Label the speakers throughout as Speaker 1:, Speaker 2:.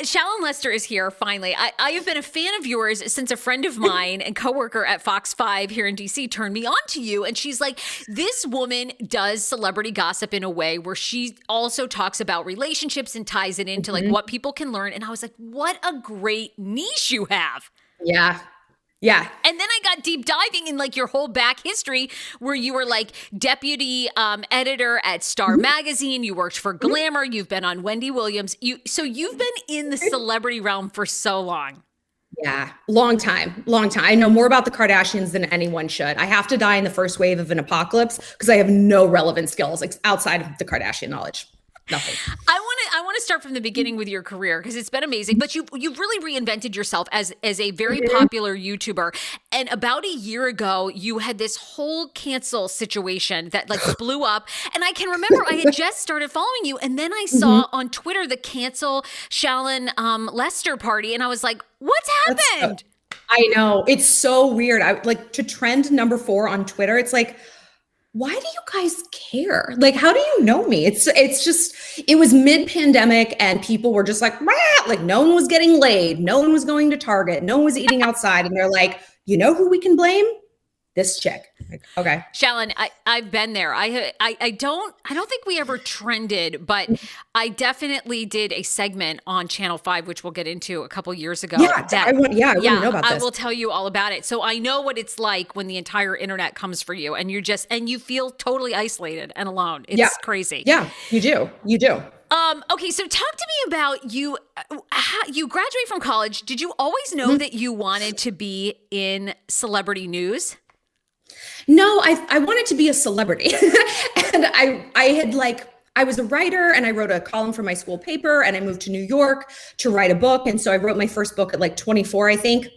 Speaker 1: Shallon Lester is here, finally. I have been a fan of yours since a friend of mine and coworker at Fox 5 here in DC turned me on to you. And she's like, this woman does celebrity gossip in a way where she also talks about relationships and ties it into like what people can learn. And I was like, what a great niche you have.
Speaker 2: Yeah. Yeah.
Speaker 1: And then I got deep diving in like your whole back history where you were like deputy editor at Star Magazine. You worked for Glamour. You've been on Wendy Williams. So you've been in the celebrity realm for so long.
Speaker 2: Yeah. Long time. I know more about the Kardashians than anyone should. I have to die in the first wave of an apocalypse because I have no relevant skills outside of the Kardashian knowledge. Nothing.
Speaker 1: I want to start from the beginning with your career because it's been amazing. But you've really reinvented yourself as a very popular YouTuber. And about a year ago, you had this whole cancel situation that like blew up. And I can remember I had just started following you, and then I saw on Twitter the cancel Shallon Lester party, and I was like, "What's happened?"
Speaker 2: I know, it's so weird. I like to trend number 4 on Twitter. It's like, why do you guys care? Like, how do you know me? It's just, it was mid-pandemic and people were just like, rah! Like no one was getting laid. No one was going to Target. No one was eating outside. And they're like, you know who we can blame? This chick. Like, okay.
Speaker 1: Shallon, I've been there. I don't think we ever trended, but I definitely did a segment on Channel 5, which we'll get into a couple years ago.
Speaker 2: Yeah, I want to know about this.
Speaker 1: I will tell you all about it. So I know what it's like when the entire internet comes for you and you feel totally isolated and alone. It's crazy.
Speaker 2: Yeah, you do.
Speaker 1: Okay, so talk to me about you. You graduated from college. Did you always know that you wanted to be in celebrity news?
Speaker 2: No, I wanted to be a celebrity. And I was a writer and I wrote a column for my school paper and I moved to New York to write a book. And so I wrote my first book at like 24, I think.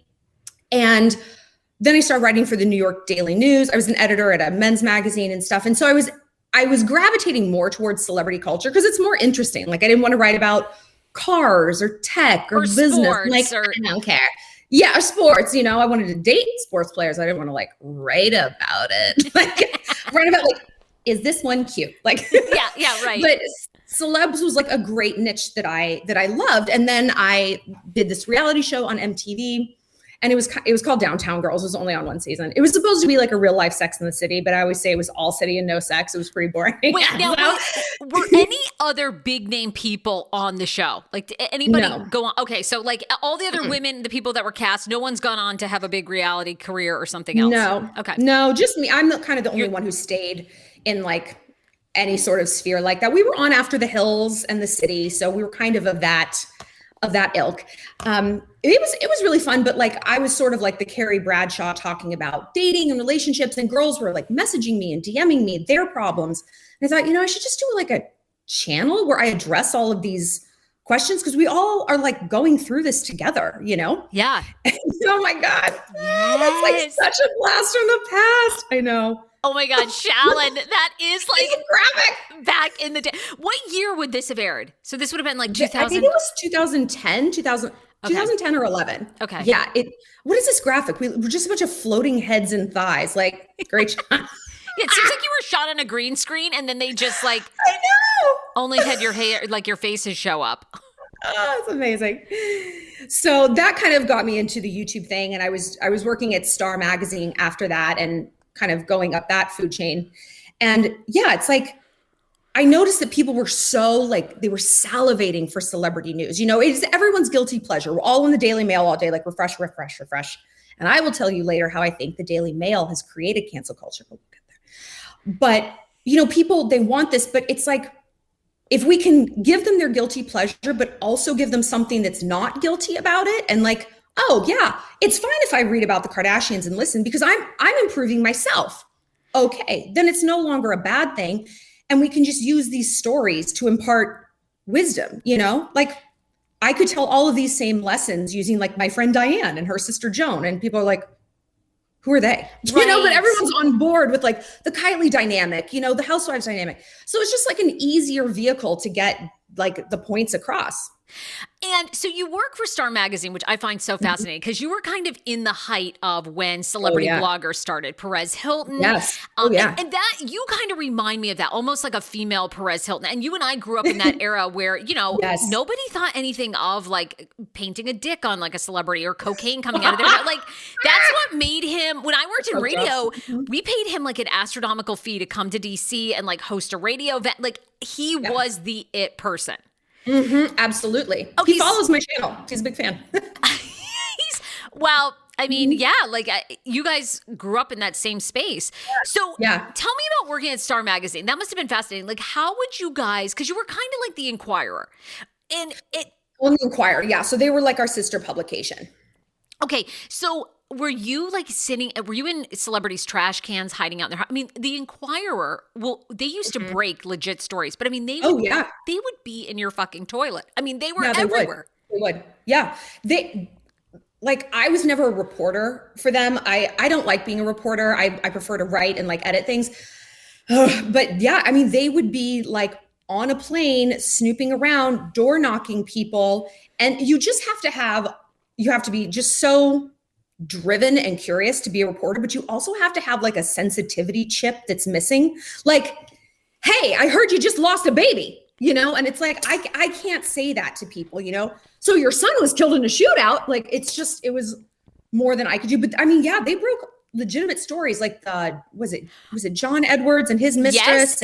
Speaker 2: And then I started writing for the New York Daily News. I was an editor at a men's magazine and stuff. And so I was gravitating more towards celebrity culture because it's more interesting. Like I didn't want to write about cars or tech or business. Like, I don't care. Yeah, sports, I wanted to date sports players. I didn't want to like write about it. Write about like, is this one cute? Like,
Speaker 1: yeah, right.
Speaker 2: But celebs was like a great niche that I loved. And then I did this reality show on MTV and it was called Downtown Girls. It was only on one season. It was supposed to be like a real life Sex in the City, but I always say it was all city and no sex. It was pretty boring.
Speaker 1: Wait, now, were any other big name people on the show? Like did anybody go on? Okay, so like all the other women, the people that were cast, no one's gone on to have a big reality career or something else?
Speaker 2: No.
Speaker 1: Okay.
Speaker 2: No, just me. I'm kind of the only one who stayed in like any sort of sphere like that. We were on After the Hills and The City, so we were kind of that ilk. It was really fun, but like I was sort of like the Carrie Bradshaw talking about dating and relationships, and girls were like messaging me and DMing me their problems. And I thought, I should just do like a channel where I address all of these questions because we all are like going through this together,
Speaker 1: Yeah.
Speaker 2: Oh my God. Yes. That's like such a blast from the past. I know.
Speaker 1: Oh my God, Shallon, that is like
Speaker 2: graphic.
Speaker 1: Back in the day. What year would this have aired? So this would have been like 2000.
Speaker 2: I think it was 2010 or 11.
Speaker 1: Okay.
Speaker 2: Yeah. What is this graphic? We're just a bunch of floating heads and thighs. Like, great shot.
Speaker 1: Yeah, it seems like you were shot on a green screen and then they just like
Speaker 2: I know.
Speaker 1: Only had your hair, like your faces show up.
Speaker 2: Oh, it's amazing. So that kind of got me into the YouTube thing. And I was working at Star Magazine after that and kind of going up that food chain. And yeah, it's like, I noticed that people were so like, they were salivating for celebrity news. It's everyone's guilty pleasure. We're all in the Daily Mail all day, like refresh. And I will tell you later how I think the Daily Mail has created cancel culture. We'll get there. But, people, they want this, but it's like, if we can give them their guilty pleasure, but also give them something that's not guilty about it. And like, oh yeah, it's fine if I read about the Kardashians and listen because I'm improving myself. Okay, then it's no longer a bad thing. And we can just use these stories to impart wisdom, like I could tell all of these same lessons using like my friend Diane and her sister Joan, and people are like, who are they? Right. But everyone's on board with like the Kylie dynamic, the housewives dynamic. So it's just like an easier vehicle to get like the points across.
Speaker 1: And so you work for Star Magazine, which I find so fascinating because you were kind of in the height of when celebrity bloggers started. Perez Hilton.
Speaker 2: Yes.
Speaker 1: And that, you kind of remind me of that, almost like a female Perez Hilton. And you and I grew up in that era where, nobody thought anything of like painting a dick on like a celebrity or cocaine coming out of there. But like, that's what made him, when I worked in radio, we paid him like an astronomical fee to come to DC and like host a radio event. Like, he was the it person.
Speaker 2: Absolutely.
Speaker 1: Okay,
Speaker 2: he follows my channel. He's a big fan.
Speaker 1: You guys grew up in that same space. So tell me about working at Star Magazine. That must have been fascinating. Like, how would you guys, because you were kind of like the Inquirer. And
Speaker 2: the Inquirer, yeah. So they were like our sister publication.
Speaker 1: Okay, so were you in celebrities' trash cans hiding out in their house? I mean, the Inquirer, they used to break legit stories, but I mean, they would be in your fucking toilet. I mean, they were everywhere.
Speaker 2: They would. Yeah. I was never a reporter for them. I don't like being a reporter. I prefer to write and like edit things. But yeah, I mean, they would be like on a plane, snooping around, door knocking people. And you just have to be just so driven and curious to be a reporter, but you also have to have like a sensitivity chip that's missing. Like, hey, I heard you just lost a baby, and it's like, I can't say that to people, so your son was killed in a shootout. Like, it was more than I could do. But I mean, yeah, they broke legitimate stories like was it John Edwards and his mistress?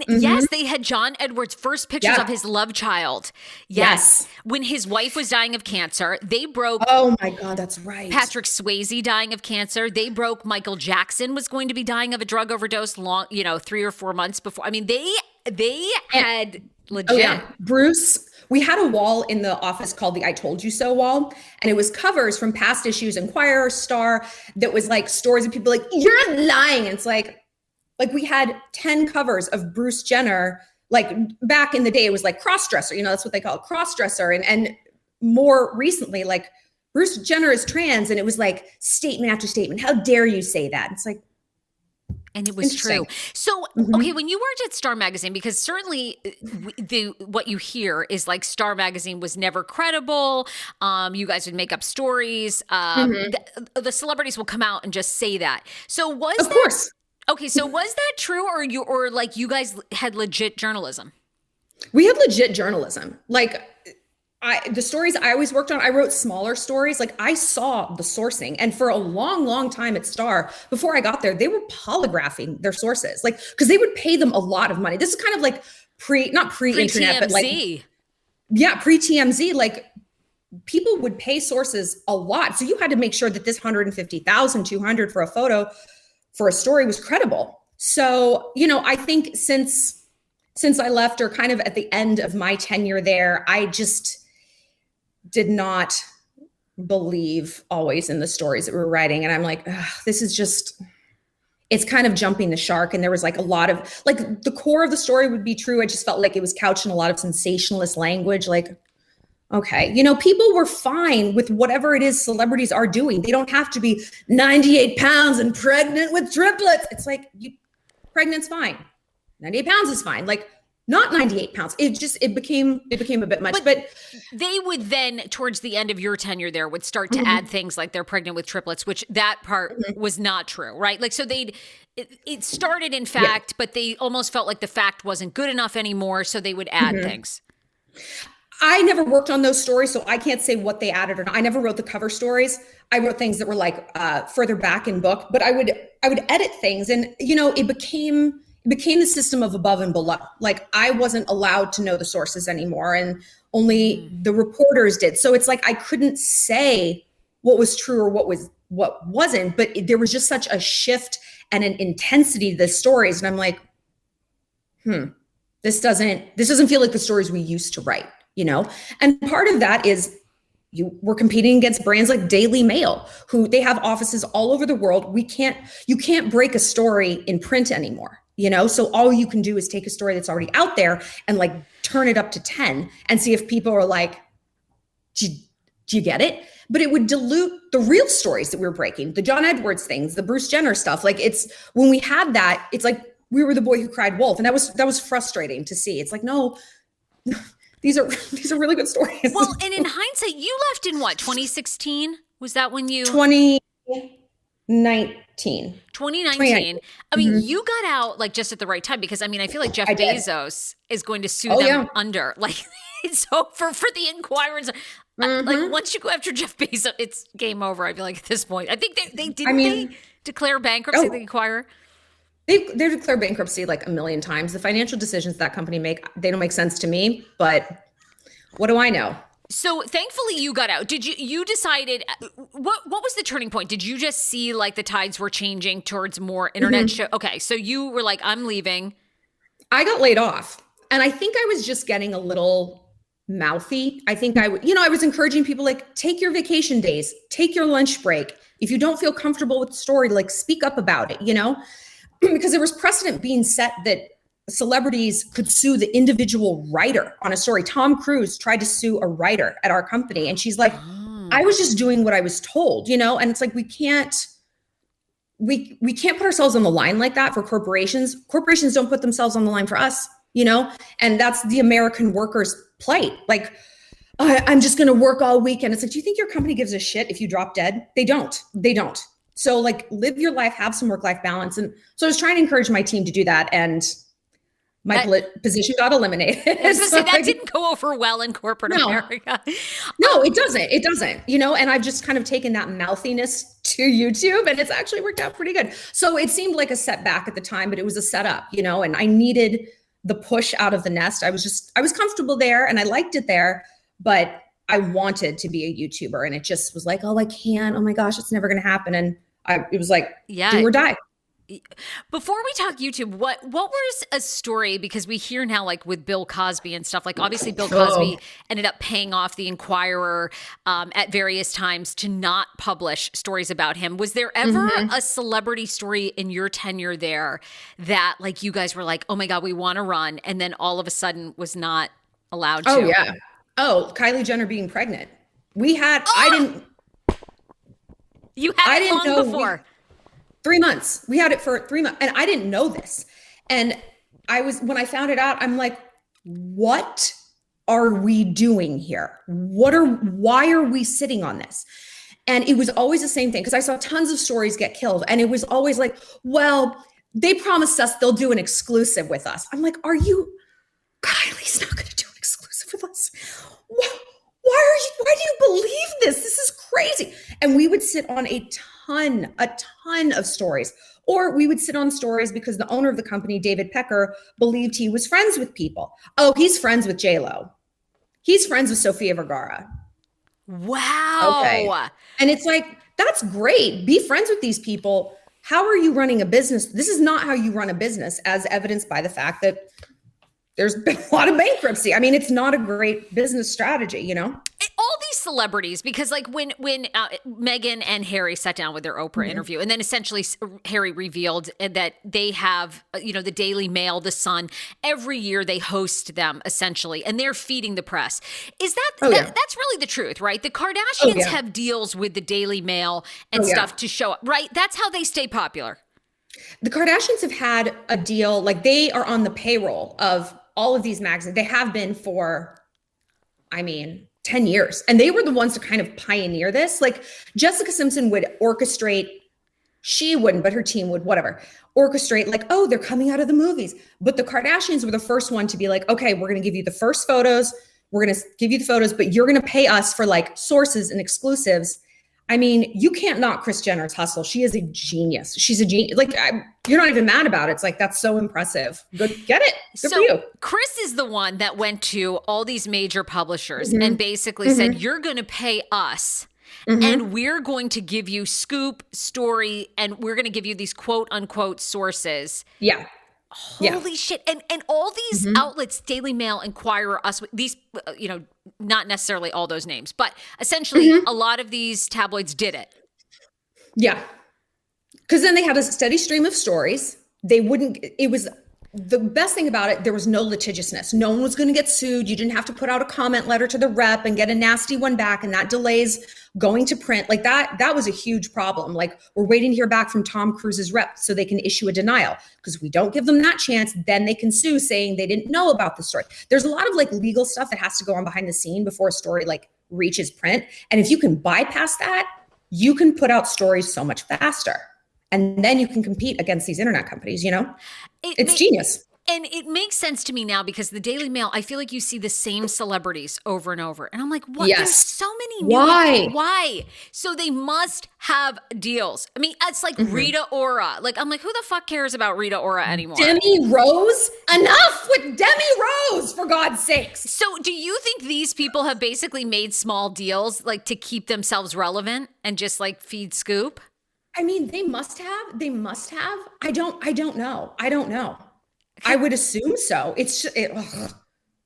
Speaker 1: Yes, they had John Edwards' first pictures of his love child. Yes. When his wife was dying of cancer, they broke.
Speaker 2: Oh my God, that's right.
Speaker 1: Patrick Swayze dying of cancer. They broke Michael Jackson was going to be dying of a drug overdose 3 or 4 months before. I mean, they had legit.
Speaker 2: Oh yeah, Bruce. We had a wall in the office called the I Told You So wall. And it was covers from past issues, Inquirer, Star, that was like stories of people like, you're lying. And it's like we had 10 covers of Bruce Jenner. Like back in the day, it was like crossdresser, that's what they call it, crossdresser. And more recently, like Bruce Jenner is trans. And it was like statement after statement. How dare you say that? It's like,
Speaker 1: and it was true. So, okay, when you worked at Star Magazine, because certainly what you hear is like Star Magazine was never credible. You guys would make up stories. The celebrities will come out and just say that. So was
Speaker 2: of course.
Speaker 1: Okay, so was that true, or you guys had legit journalism?
Speaker 2: We had legit journalism. Like, the stories I always worked on, I wrote smaller stories. Like, I saw the sourcing, and for a long, long time at Star, before I got there, they were polygraphing their sources, like, because they would pay them a lot of money. This is kind of like not pre-internet, but like, pre-TMZ. Like, people would pay sources a lot, so you had to make sure that this $150,000, $200 for a photo for a story was credible. So, I think since I left, or kind of at the end of my tenure there, I just did not believe always in the stories that we were writing. And I'm like, this is just, it's kind of jumping the shark. And there was like a lot of, like, the core of the story would be true. I just felt like it was couched in a lot of sensationalist language. Like, okay, people were fine with whatever it is celebrities are doing. They don't have to be 98 pounds and pregnant with triplets. It's like, pregnant's fine. 98 pounds is fine. Like, not 98 pounds. It became a bit much, but
Speaker 1: they would then, towards the end of your tenure there, would start to add things like they're pregnant with triplets, which that part was not true, right? Like, so it started in fact, but they almost felt like the fact wasn't good enough anymore. So they would add things.
Speaker 2: I never worked on those stories, so I can't say what they added or not. I never wrote the cover stories. I wrote things that were like further back in book, but I would edit things, and it became the system of above and below. Like, I wasn't allowed to know the sources anymore, and only the reporters did. So it's like, I couldn't say what was true or what wasn't, but there was just such a shift and an intensity to the stories. And I'm like, this doesn't feel like the stories we used to write, And part of that is we're competing against brands like Daily Mail, who they have offices all over the world. You can't break a story in print anymore. So all you can do is take a story that's already out there and like turn it up to 10 and see if people are like, do you get it? But it would dilute the real stories that we were breaking, the John Edwards things, the Bruce Jenner stuff. Like, it's when we had that, it's like we were the boy who cried wolf. And that was frustrating to see. It's like, no, these are really good stories.
Speaker 1: Well, and in hindsight, you left in what, 2016? Was that when you
Speaker 2: 2019.
Speaker 1: 2019. I mean, you got out like just at the right time, because I mean, I feel like Jeff Bezos is going to sue them under. Like, so for the Inquirers, like once you go after Jeff Bezos, it's game over. I feel like at this point, I think they declare bankruptcy. The Inquirer.
Speaker 2: They declare bankruptcy like a million times. The financial decisions that company make, they don't make sense to me. But what do I know?
Speaker 1: So thankfully you got out. Did you decided, what was the turning point? Did you just see like the tides were changing towards more internet show? Okay. So you were like, I'm leaving.
Speaker 2: I got laid off, and I think I was just getting a little mouthy. I think I was encouraging people, like, take your vacation days, take your lunch break. If you don't feel comfortable with the story, like, speak up about it, because there was precedent being set that celebrities could sue the individual writer on a story. Tom Cruise tried to sue a writer at our company, and she's like, I was just doing what I was told, and it's like, we can't put ourselves on the line like that for corporations. Corporations don't put themselves on the line for us, and that's the American worker's plight. Like, I'm just going to work all weekend. It's like, do you think your company gives a shit if you drop dead? They don't. So like, live your life, have some work-life balance. And so I was trying to encourage my team to do that. And my position got eliminated.
Speaker 1: That didn't go over well in corporate America.
Speaker 2: No, it doesn't. It doesn't, and I've just kind of taken that mouthiness to YouTube, and it's actually worked out pretty good. So it seemed like a setback at the time, but it was a setup, and I needed the push out of the nest. I was comfortable there, and I liked it there, but I wanted to be a YouTuber, and it just was like, oh, I can't. Oh my gosh, it's never going to happen. And it was like, do or die.
Speaker 1: Before we talk YouTube, what was a story, because we hear now, like with Bill Cosby and stuff, like obviously Bill Cosby ended up paying off the Inquirer at various times to not publish stories about him. Was there ever a celebrity story in your tenure there that like you guys were like, oh my God, we want to run, and then all of a sudden was not allowed to?
Speaker 2: Oh yeah. Oh, Kylie Jenner being pregnant. You had it long before. 3 months. We had it for 3 months, and I didn't know this. And when I found it out, I'm like, what are we doing here? Why are we sitting on this? And it was always the same thing, because I saw tons of stories get killed, and it was always like, well, they promised us they'll do an exclusive with us. I'm like, Kylie's not going to do an exclusive with us. Why do you believe this? This is crazy. And we would sit on a ton of stories, or we would sit on stories because the owner of the company, David Pecker, believed he was friends with people. Oh, he's friends with J-Lo. He's friends with Sofia Vergara.
Speaker 1: Wow.
Speaker 2: Okay. And it's like, that's great. Be friends with these people. How are you running a business? This is not how you run a business, as evidenced by the fact that there's been a lot of bankruptcy. I mean, it's not a great business strategy,
Speaker 1: All these celebrities, because like when Meghan and Harry sat down with their Oprah interview, and then essentially Harry revealed that they have, the Daily Mail, The Sun, every year they host them essentially, and they're feeding the press. Is that's really the truth, right? The Kardashians have deals with the Daily Mail and stuff to show up, right? That's how they stay popular.
Speaker 2: The Kardashians have had a deal, like they are on the payroll of all of these magazines. They have been for, 10 years. And they were the ones to kind of pioneer this. Like Jessica Simpson would orchestrate, she wouldn't, but her team would, whatever, orchestrate like, oh, they're coming out of the movies. But the Kardashians were the first one to be like, okay, we're going to give you the first photos. We're going to give you the photos, but you're going to pay us for like sources and exclusives. You can't knock Kris Jenner's hustle. She is a genius. She's a genius. Like, you're not even mad about it. It's like, that's so impressive. Good, get it. Good for you.
Speaker 1: Kris is the one that went to all these major publishers and basically said, you're going to pay us and we're going to give you scoop, story, and we're going to give you these quote unquote sources.
Speaker 2: Yeah.
Speaker 1: Holy shit. And all these outlets, Daily Mail, Inquirer, Us, these, not necessarily all those names, but essentially a lot of these tabloids did it. Yeah.
Speaker 2: Because then they had a steady stream of stories. They wouldn't, it was the best thing about it, there was no litigiousness. No one was going to get sued. You didn't have to put out a comment letter to the rep and get a nasty one back. And that delays going to print. Like that was a huge problem. Like, we're waiting to hear back from Tom Cruise's rep so they can issue a denial, because we don't give them that chance. Then they can sue saying they didn't know about the story. There's a lot of like legal stuff that has to go on behind the scene before a story like reaches print. And if you can bypass that, you can put out stories so much faster. And then you can compete against these internet companies, you know? It's genius.
Speaker 1: And it makes sense to me now, because the Daily Mail, I feel like you see the same celebrities over and over. And I'm like, what?
Speaker 2: Yes.
Speaker 1: There's so many new ones. Why? So they must have deals. I mean, it's like Rita Ora. Like, I'm like, who the fuck cares about Rita Ora anymore?
Speaker 2: Demi Rose? Enough with Demi Rose, for God's sakes.
Speaker 1: So do you think these people have basically made small deals like to keep themselves relevant and just like feed scoop?
Speaker 2: I mean, they must have. I don't know. I would assume so. It's
Speaker 1: just
Speaker 2: like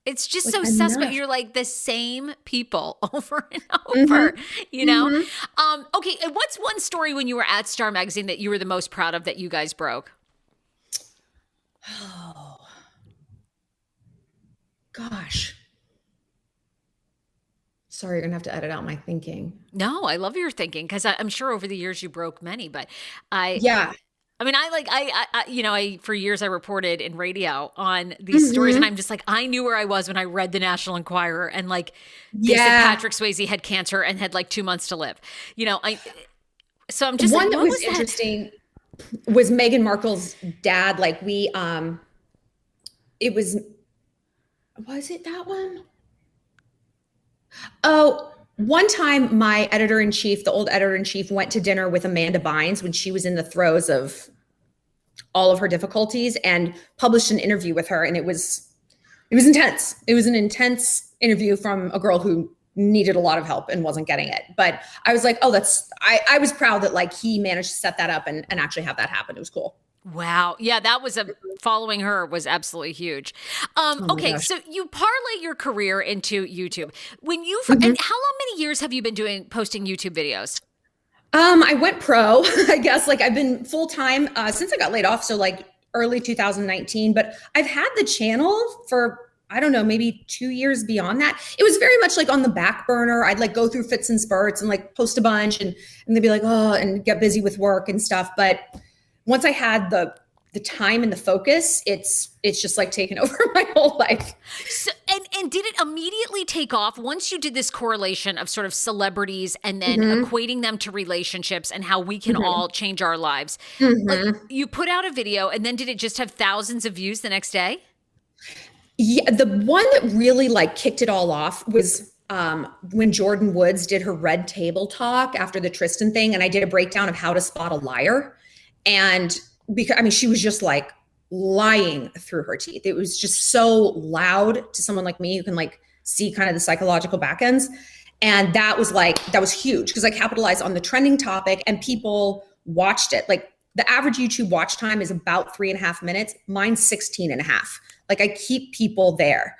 Speaker 1: so
Speaker 2: enough.
Speaker 1: suspect. You're like the same people over and over, you know? Okay. And what's one story when you were at Star Magazine that you were the most proud of that you guys broke?
Speaker 2: Oh, gosh. Sorry, you're going to have to edit out my thinking.
Speaker 1: No, I love your thinking, because I'm sure over the years you broke many, but I for years I reported in radio on these stories, and I'm just like, I knew where I was when I read the National Enquirer and like they said Patrick Swayze had cancer and had like 2 months to live. You know, so I'm just
Speaker 2: one
Speaker 1: like,
Speaker 2: that was interesting was Meghan Markle's dad. Like was it that one? Oh, one time my editor-in-chief, the old editor-in-chief, went to dinner with Amanda Bynes when she was in the throes of all of her difficulties, and published an interview with her. And it was intense. It was an intense interview from a girl who needed a lot of help and wasn't getting it. But I was like, oh, I was proud that like he managed to set that up and actually have that happen. It was cool.
Speaker 1: Wow. Yeah, that was following her was absolutely huge. Okay, so you parlay your career into YouTube. And how many years have you been posting YouTube videos?
Speaker 2: I went pro, I guess. Like, I've been full-time since I got laid off, so like early 2019, but I've had the channel for, I don't know, maybe 2 years beyond that. It was very much like on the back burner. I'd like go through fits and spurts and like post a bunch and they'd be like, oh, and get busy with work and stuff. But once I had the time and the focus, it's just like taken over my whole life.
Speaker 1: So, and did it immediately take off once you did this correlation of sort of celebrities and then equating them to relationships and how we can all change our lives? Like, you put out a video, and then did it just have thousands of views the next day?
Speaker 2: Yeah, the one that really like kicked it all off was when Jordan Woods did her Red Table Talk after the Tristan thing, and I did a breakdown of how to spot a liar. And because, I mean, she was just like lying through her teeth. It was just so loud to someone like me who can like see kind of the psychological back ends. And that was huge because I capitalized on the trending topic and people watched it. Like, the average YouTube watch time is about 3.5 minutes. Mine's 16.5. Like, I keep people there.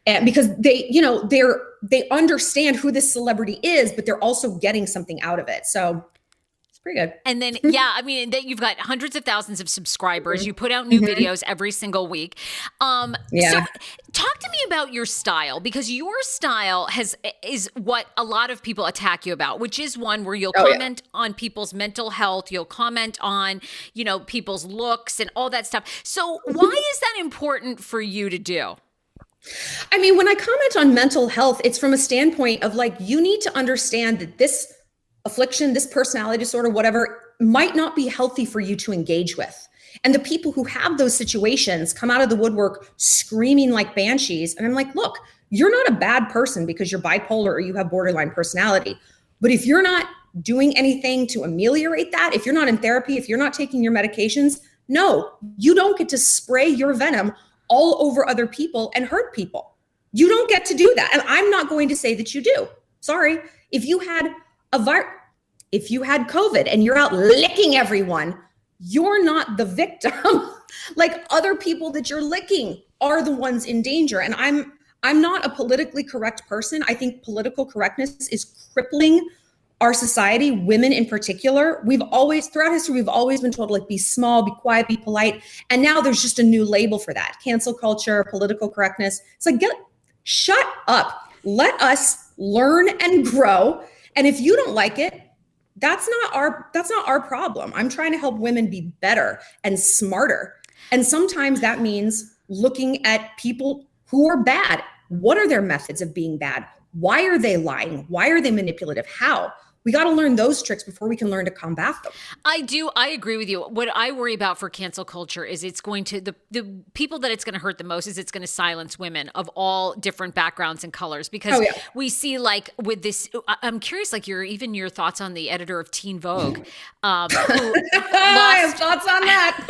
Speaker 2: And because they understand who this celebrity is, but they're also getting something out of it. So pretty good.
Speaker 1: And then, then you've got hundreds of thousands of subscribers. You put out new videos every single week. So talk to me about your style, because your style is what a lot of people attack you about, which is one where you'll comment on people's mental health. You'll comment on, people's looks and all that stuff. So why is that important for you to do?
Speaker 2: I mean, when I comment on mental health, it's from a standpoint of like, you need to understand that this affliction, this personality disorder, whatever, might not be healthy for you to engage with. And the people who have those situations come out of the woodwork screaming like banshees. And I'm like, look, you're not a bad person because you're bipolar or you have borderline personality. But if you're not doing anything to ameliorate that, if you're not in therapy, if you're not taking your medications, no, you don't get to spray your venom all over other people and hurt people. You don't get to do that. And I'm not going to say that you do. Sorry. If you had COVID and you're out licking everyone, you're not the victim. Like, other people that you're licking are the ones in danger. And I'm not a politically correct person. I think political correctness is crippling our society, women in particular, throughout history, we've always been told to like be small, be quiet, be polite. And now there's just a new label for that. Cancel culture, political correctness. It's like, shut up. Let us learn and grow. And if you don't like it, that's not our problem. I'm trying to help women be better and smarter. And sometimes that means looking at people who are bad. What are their methods of being bad? Why are they lying? Why are they manipulative? How? We got to learn those tricks before we can learn to combat them.
Speaker 1: I agree with you. What I worry about for cancel culture is it's going to, the people that it's going to hurt the most is it's going to silence women of all different backgrounds and colors, because we see like with this, I'm curious, like your thoughts on the editor of Teen Vogue.
Speaker 2: I have thoughts on that.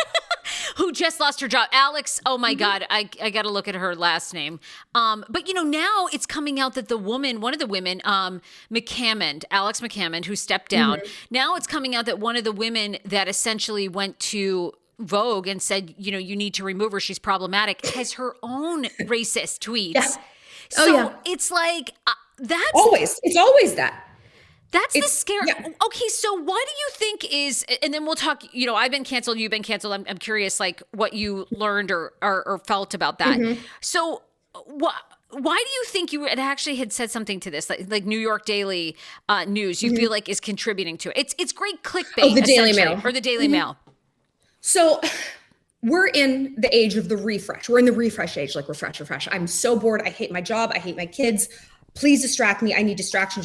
Speaker 1: Who just lost her job. Alex, oh my God, I got to look at her last name. But now it's coming out that one of the women, Alex McCammond, who stepped down, now it's coming out that one of the women that essentially went to Vogue and said, you need to remove her, she's problematic, has her own racist tweets. Yeah. So it's like,
Speaker 2: it's always that.
Speaker 1: That's the scare. Yeah. Okay, so what do you think is, and then we'll talk, I've been canceled, you've been canceled. I'm curious, like, what you learned or felt about that. So why do you think you actually had said something to this, like New York Daily News, you feel like is contributing to it? It's great clickbait.
Speaker 2: The Daily Mail.
Speaker 1: Or the Daily Mail.
Speaker 2: So we're in the age of the refresh. We're in the refresh age, like refresh. I'm so bored. I hate my job. I hate my kids. Please distract me. I need distraction.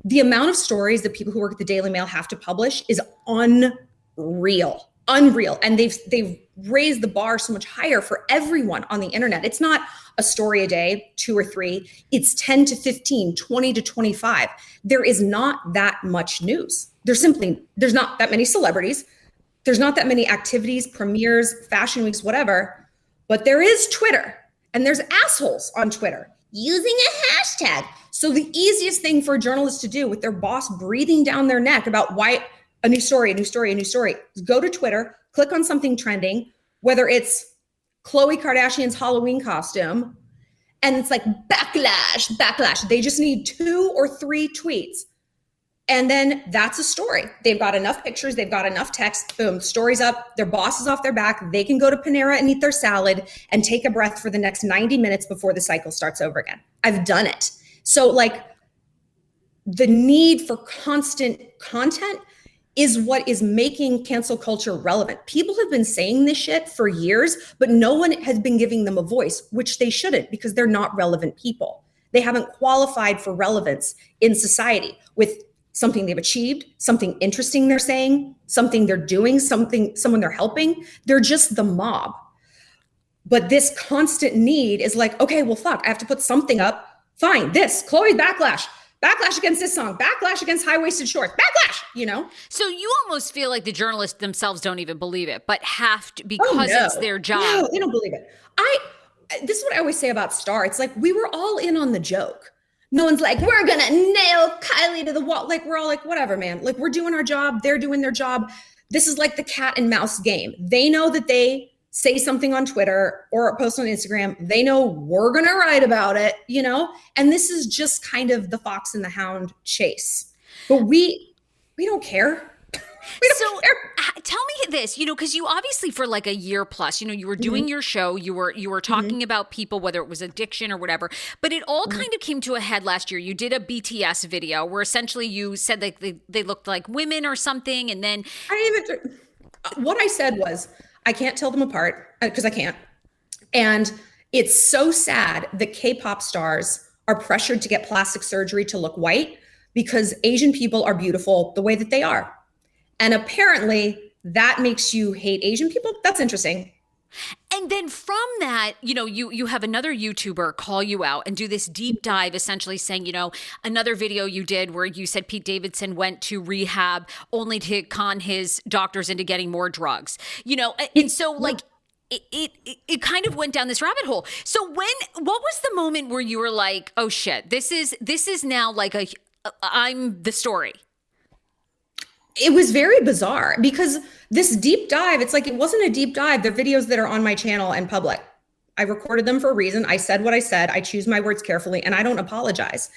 Speaker 2: The amount of stories that people who work at the Daily Mail have to publish is unreal. And they've raised the bar so much higher for everyone on the internet. It's not a story a day, 2 or 3. It's 10 to 15, 20 to 25. There is not that much news. There's not that many celebrities. There's not that many activities, premieres, fashion weeks, whatever. But there is Twitter, and there's assholes on Twitter using a hashtag. So the easiest thing for a journalist to do with their boss breathing down their neck about why a new story, is go to Twitter, click on something trending, whether it's Khloe Kardashian's Halloween costume, and it's like backlash. They just need 2 or 3 tweets. And then that's a story. They've got enough pictures. They've got enough text. Boom, story's up. Their boss is off their back. They can go to Panera and eat their salad and take a breath for the next 90 minutes before the cycle starts over again. I've done it. So like the need for constant content is what is making cancel culture relevant. People have been saying this shit for years, but no one has been giving them a voice, which they shouldn't, because they're not relevant people. They haven't qualified for relevance in society with something they've achieved, something interesting they're saying, something they're doing, someone they're helping. They're just the mob. But this constant need is like, okay, well, fuck, I have to put something up. Fine, Khloe's backlash against this song, backlash against high-waisted shorts, backlash,
Speaker 1: So you almost feel like the journalists themselves don't even believe it, but have to, because it's their job.
Speaker 2: No, they don't believe it. This is what I always say about Star. It's like, we were all in on the joke. No one's like, we're going to nail Kylie to the wall. Like, we're all like, whatever, man. Like, we're doing our job. They're doing their job. This is like the cat and mouse game. They know that they say something on Twitter or post on Instagram. They know we're going to write about it, and this is just kind of the fox and the hound chase. But we don't care.
Speaker 1: Tell me this, because you obviously for like a year plus, you were doing your show, you were talking about people, whether it was addiction or whatever, but it all kind of came to a head last year. You did a BTS video where essentially you said like they looked like women or something. And then
Speaker 2: what I said was, I can't tell them apart because I can't. And it's so sad that K-pop stars are pressured to get plastic surgery to look white because Asian people are beautiful the way that they are. And apparently that makes you hate Asian people. That's interesting.
Speaker 1: And then from that, you have another YouTuber call you out and do this deep dive, essentially saying, another video you did where you said Pete Davidson went to rehab only to con his doctors into getting more drugs, and so like it kind of went down this rabbit hole. So what was the moment where you were like, oh shit, this is now like I'm the story?
Speaker 2: It was very bizarre because this deep dive, it's like, it wasn't a deep dive. They're videos that are on my channel and public. I recorded them for a reason. I said what I said. I choose my words carefully and I don't apologize.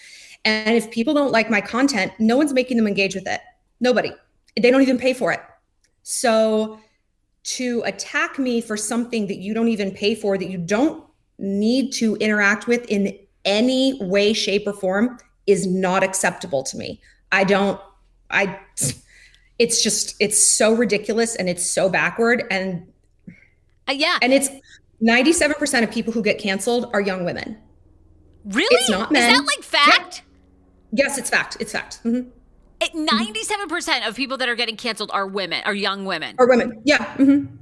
Speaker 2: And if people don't like my content, no one's making them engage with it. Nobody. They don't even pay for it. So to attack me for something that you don't even pay for, that you don't need to interact with in any way, shape, or form is not acceptable to me. It's so ridiculous and it's so backward. And
Speaker 1: yeah.
Speaker 2: And it's 97% of people who get canceled are young women.
Speaker 1: Really?
Speaker 2: It's not men.
Speaker 1: Is that like fact?
Speaker 2: Yeah. Yes, it's fact. It's fact.
Speaker 1: 97% of people that are getting canceled are young women.
Speaker 2: Or women. Yeah.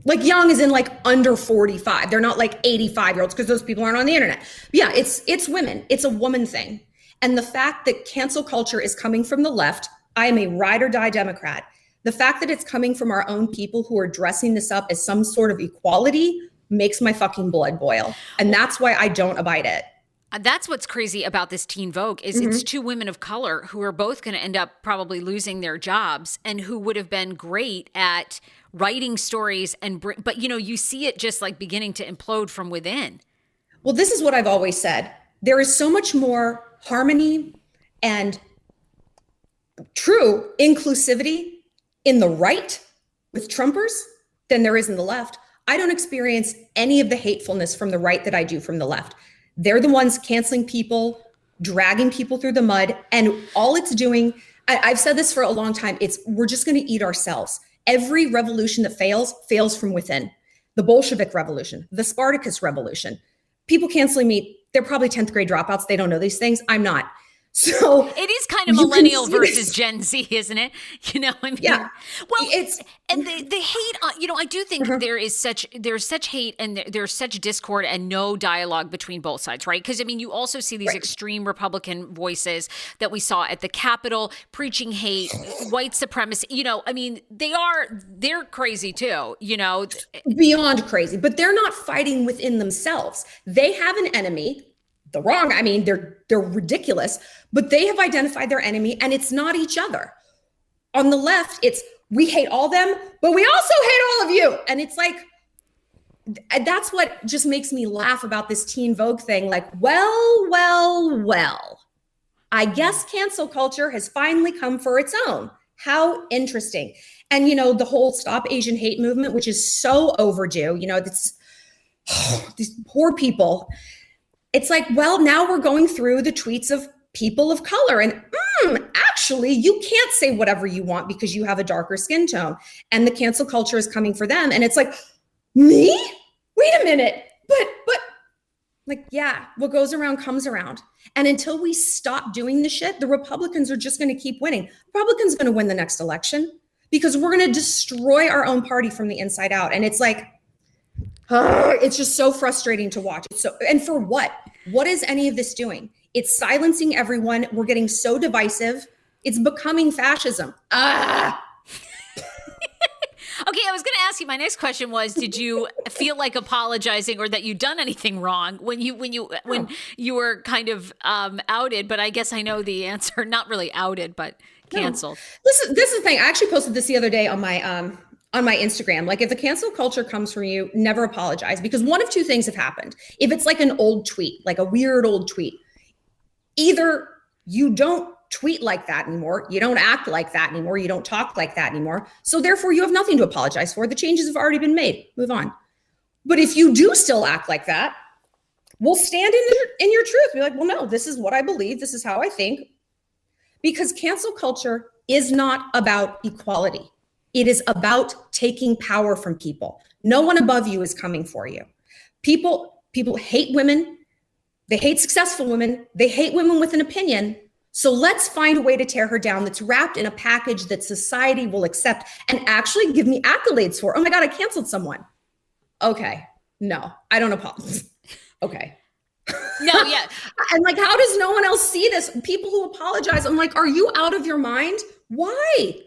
Speaker 2: Like young is in like under 45. They're not like 85-year-olds because those people aren't on the internet. But yeah, it's women. It's a woman thing. And the fact that cancel culture is coming from the left, I am a ride or die Democrat. The fact that it's coming from our own people who are dressing this up as some sort of equality makes my fucking blood boil. And that's why I don't abide it.
Speaker 1: That's what's crazy about this Teen Vogue is it's two women of color who are both going to end up probably losing their jobs and who would have been great at writing stories but you see it just like beginning to implode from within.
Speaker 2: Well, this is what I've always said. There is so much more harmony and true inclusivity in the right with Trumpers than there is in the left. I don't experience any of the hatefulness from the right that I do from the left. They're the ones canceling people, dragging people through the mud. And all it's doing, I've said this for a long time, we're just going to eat ourselves. Every revolution that fails from within. The Bolshevik Revolution, the Spartacus Revolution. People canceling me, they're probably 10th grade dropouts. They don't know these things. I'm not. So
Speaker 1: it is kind of millennial versus Gen Z, isn't it? I mean,
Speaker 2: yeah.
Speaker 1: Well, and the hate, I do think there's such hate and there's such discord and no dialogue between both sides, right? Because I mean, you also see these extreme Republican voices that we saw at the Capitol preaching hate, white supremacy. I mean, they're crazy too.
Speaker 2: Beyond crazy, but they're not fighting within themselves. They have an enemy. The wrong. I mean, they're ridiculous, but they have identified their enemy and it's not each other. On the left, it's we hate all them, but we also hate all of you. And it's like, that's what just makes me laugh about this Teen Vogue thing. Like, well, I guess cancel culture has finally come for its own. How interesting. And, the whole Stop Asian Hate movement, which is so overdue, these poor people. It's like, well, now we're going through the tweets of people of color and actually you can't say whatever you want because you have a darker skin tone and the cancel culture is coming for them. And it's like, me? Wait a minute. But like, yeah, what goes around comes around. And until we stop doing the shit, the Republicans are just going to keep winning. Republicans are going to win the next election because we're going to destroy our own party from the inside out. And it's like, it's just so frustrating to watch. And for what? What is any of this doing? It's silencing everyone. We're getting so divisive. It's becoming fascism.
Speaker 1: Okay, I was going to ask you, my next question was, did you feel like apologizing or that you'd done anything wrong when you were kind of outed? But I guess I know the answer. Not really outed, but canceled.
Speaker 2: No. This is the thing. I actually posted this the other day on my Instagram. Like, if the cancel culture comes from you, never apologize, because one of two things have happened. If it's like an old tweet, like a weird old tweet, either you don't tweet like that anymore, you don't act like that anymore, you don't talk like that anymore, so therefore you have nothing to apologize for. The changes have already been made. Move on. But if you do still act like that, we'll stand in your truth. Be like, well, no, this is what I believe. This is how I think. Because cancel culture is not about equality. It is about taking power from people. No one above you is coming for you. People hate women. They hate successful women. They hate women with an opinion. So let's find a way to tear her down that's wrapped in a package that society will accept and actually give me accolades for. Oh my God, I canceled someone. Okay. No, I don't apologize. Okay.
Speaker 1: No, yeah.
Speaker 2: And like, how does no one else see this? People who apologize, I'm like, are you out of your mind? Why?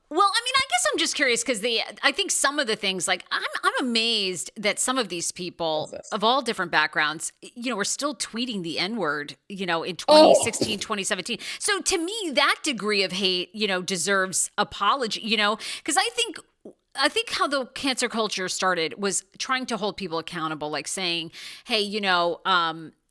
Speaker 1: Well, I mean, I guess I'm just curious because I think some of the things, like, I'm amazed that some of these people of all different backgrounds, were still tweeting the N-word, in 2016, 2017. So to me, that degree of hate, deserves apology, because I think how the cancer culture started was trying to hold people accountable, like saying, hey,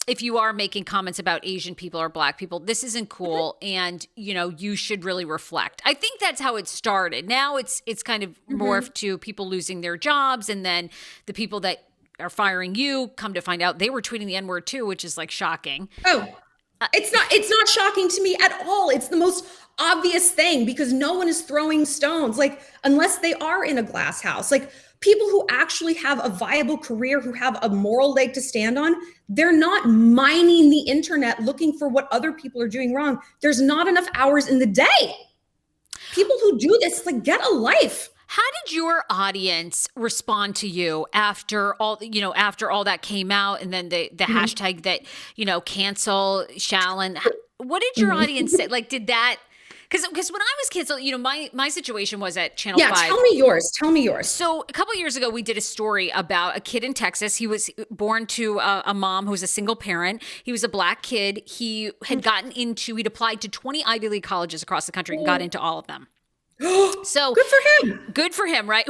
Speaker 1: if you are making comments about Asian people or Black people, this isn't cool. And, you know, you should really reflect. I think that's how it started. Now it's kind of morphed to people losing their jobs. And then the people that are firing you come to find out they were tweeting the N-word too, which is like shocking.
Speaker 2: Oh, it's not shocking to me at all. It's the most obvious thing because no one is throwing stones, like unless they are in a glass house. Like people who actually have a viable career, who have a moral leg to stand on, they're not mining the internet looking for what other people are doing wrong. There's not enough hours in the day. People who do this, like, get a life.
Speaker 1: How did your audience respond to you after all that came out, and then the hashtag that, you know, cancel Shallon? What did your audience say? Like, did that? Because when I was canceled, you know, my situation was at Channel 5.
Speaker 2: Yeah, tell me yours.
Speaker 1: So a couple of years ago, we did a story about a kid in Texas. He was born to a mom who was a single parent. He was a Black kid. He had he'd applied to 20 Ivy League colleges across the country and got into all of them. So good for him, right?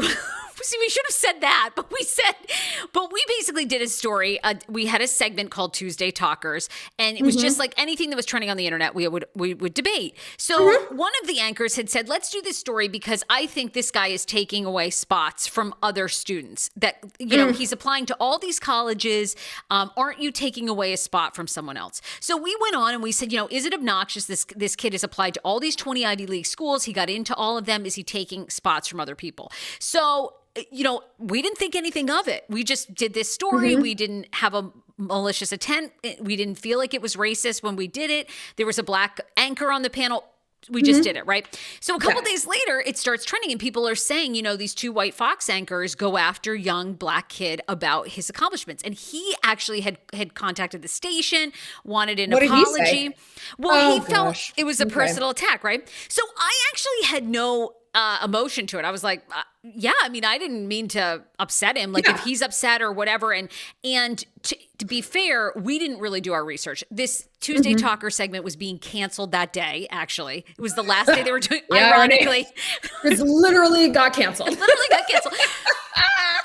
Speaker 1: See, we should have said that, but we basically did a story. We had a segment called Tuesday Talkers, and it was just like anything that was trending on the internet, we would debate. So one of the anchors had said, let's do this story because I think this guy is taking away spots from other students that, you know, he's applying to all these colleges. Aren't you taking away a spot from someone else? So we went on and we said, you know, is it obnoxious? This kid has applied to all these 20 Ivy League schools. He got into all of them. Is he taking spots from other people? So, you know, we didn't think anything of it. We just did this story. We didn't have a malicious intent. We didn't feel like it was racist when we did it. There was a Black anchor on the panel. We just did it, right? So a couple days later, it starts trending and people are saying, you know, these two white Fox anchors go after young Black kid about his accomplishments. And he actually had contacted the station, wanted an apology.
Speaker 2: Did he say?
Speaker 1: Well, he felt it was a personal attack, right? So I actually had no emotion to it. I was like, yeah, I mean, I didn't mean to upset him. Like if he's upset or whatever. And to be fair, we didn't really do our research. This Tuesday Talker segment was being canceled that day. Actually, it was the last day they were doing. Ironically,
Speaker 2: it literally got canceled.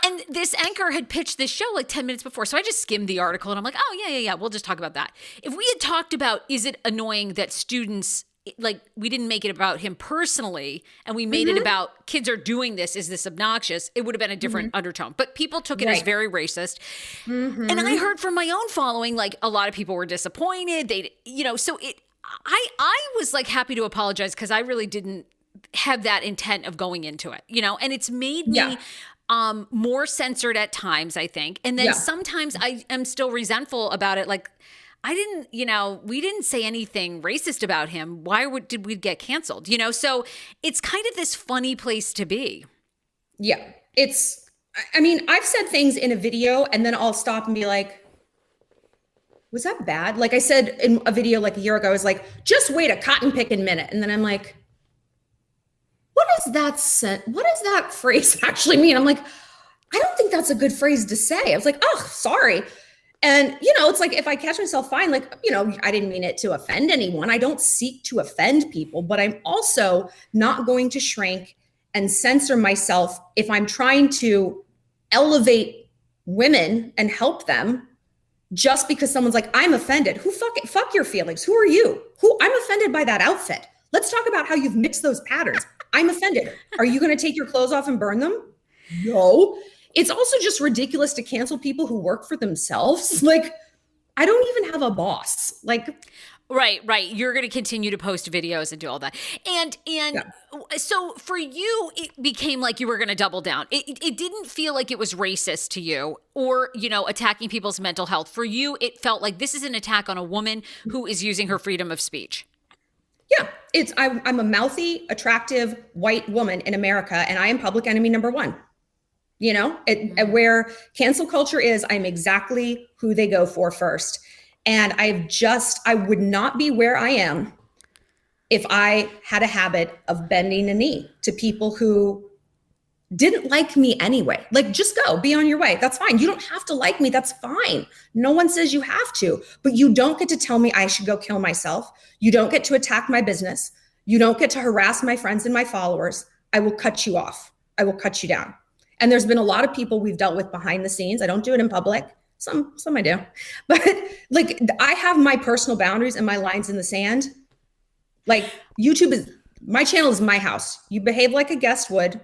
Speaker 1: And this anchor had pitched this show like 10 minutes before. So I just skimmed the article and I'm like, oh yeah. We'll just talk about that. If we had talked about, is it annoying that students, like, we didn't make it about him personally and we made it about kids are doing this, is this obnoxious? It would have been a different undertone, but people took it as very racist. And I heard from my own following, like a lot of people were disappointed. They, you know, so I was like happy to apologize because I really didn't have that intent of going into it, you know, and it's made me more censored at times, I think. And then sometimes I am still resentful about it. Like, I didn't, you know, we didn't say anything racist about him. Why did we get canceled? You know, so it's kind of this funny place to be.
Speaker 2: Yeah, I mean, I've said things in a video and then I'll stop and be like, was that bad? Like I said in a video like a year ago, I was like, just wait a cotton picking minute. And then I'm like, what does that phrase actually mean? I'm like, I don't think that's a good phrase to say. I was like, oh, sorry. And, you know, it's like, if I catch myself fine, like, you know, I didn't mean it to offend anyone. I don't seek to offend people, but I'm also not going to shrink and censor myself if I'm trying to elevate women and help them just because someone's like, I'm offended. Fuck your feelings. Who are you? I'm offended by that outfit. Let's talk about how you've mixed those patterns. I'm offended. Are you going to take your clothes off and burn them? No. It's also just ridiculous to cancel people who work for themselves. Like, I don't even have a boss. Like,
Speaker 1: right. You're going to continue to post videos and do all that. And so for you, it became like you were going to double down. It didn't feel like it was racist to you or, you know, attacking people's mental health. For you, it felt like this is an attack on a woman who is using her freedom of speech.
Speaker 2: Yeah, I'm a mouthy, attractive white woman in America, and I am public enemy number one. You know, where cancel culture is, I'm exactly who they go for first. And I would not be where I am if I had a habit of bending a knee to people who didn't like me anyway. Like, just go, be on your way. That's fine. You don't have to like me. That's fine. No one says you have to, but you don't get to tell me I should go kill myself. You don't get to attack my business. You don't get to harass my friends and my followers. I will cut you off. I will cut you down. And there's been a lot of people we've dealt with behind the scenes. I don't do it in public. Some I do, but like I have my personal boundaries and my lines in the sand. Like my channel is my house. You behave like a guest would.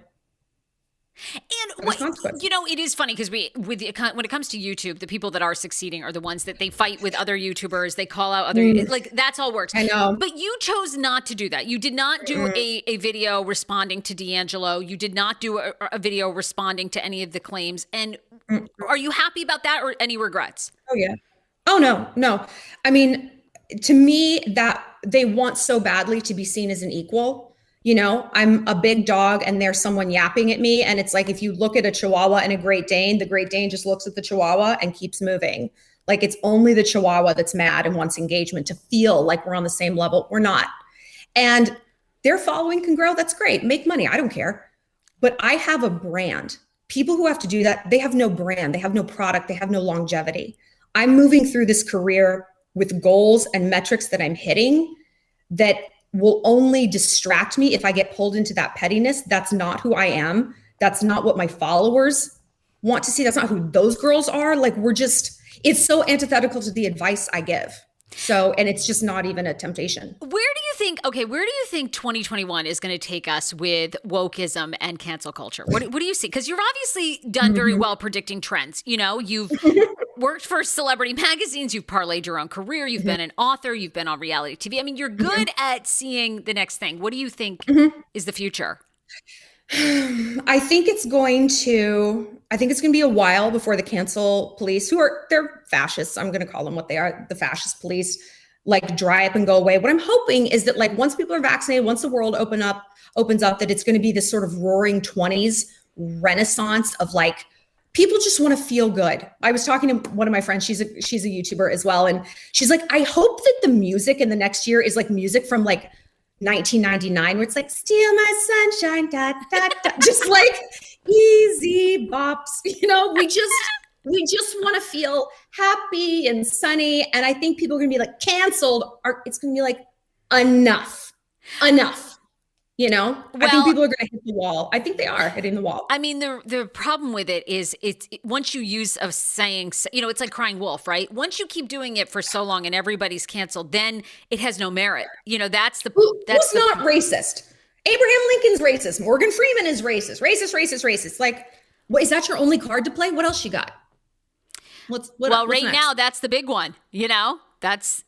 Speaker 1: And it is funny because when it comes to YouTube, the people that are succeeding are the ones that they fight with other YouTubers. They call out other, like that's all works.
Speaker 2: I know.
Speaker 1: But you chose not to do that. You did not do a video responding to D'Angelo. You did not do a video responding to any of the claims. And are you happy about that or any regrets?
Speaker 2: Oh, yeah. Oh, no. I mean, to me, that they want so badly to be seen as an equal. You know, I'm a big dog and there's someone yapping at me. And it's like, if you look at a Chihuahua and a Great Dane, the Great Dane just looks at the Chihuahua and keeps moving. Like it's only the Chihuahua that's mad and wants engagement to feel like we're on the same level. We're not. And their following can grow. That's great. Make money. I don't care. But I have a brand. People who have to do that, they have no brand. They have no product. They have no longevity. I'm moving through this career with goals and metrics that I'm hitting that will only distract me if I get pulled into that pettiness. That's not who I am. That's not what my followers want to see. That's not who those girls are. Like it's so antithetical to the advice I give. So, and it's just not even a temptation.
Speaker 1: Where do you think 2021 is going to take us with wokeism and cancel culture? What do you see? Because you've obviously done very well predicting trends. You know, you've worked for celebrity magazines, you've parlayed your own career, you've been an author, you've been on reality TV. I mean, you're good at seeing the next thing. What do you think is the future?
Speaker 2: I think it's going to be a while before the cancel police, they're fascists. I'm going to call them what they are, the fascist police, like dry up and go away. What I'm hoping is that like once people are vaccinated, once the world opens up, that it's going to be this sort of roaring 20s renaissance of like, people just want to feel good. I was talking to one of my friends, she's a YouTuber as well. And she's like, I hope that the music in the next year is like music from like 1999, where it's like, steal my sunshine, da, da, da. Just like easy bops. You know, we just want to feel happy and sunny. And I think people are going to be like canceled. It's going to be like, enough. You know, I think people are going to hit the wall. I think they are hitting the wall.
Speaker 1: I mean, the problem with it is once you use a saying, you know, it's like crying wolf, right? Once you keep doing it for so long and everybody's canceled, then it has no merit. You know, who's
Speaker 2: not racist? Abraham Lincoln's racist. Morgan Freeman is racist. Racist. Like, is that your only card to play? What else you got? What's
Speaker 1: right
Speaker 2: next?
Speaker 1: now, that's the big one. You know, that's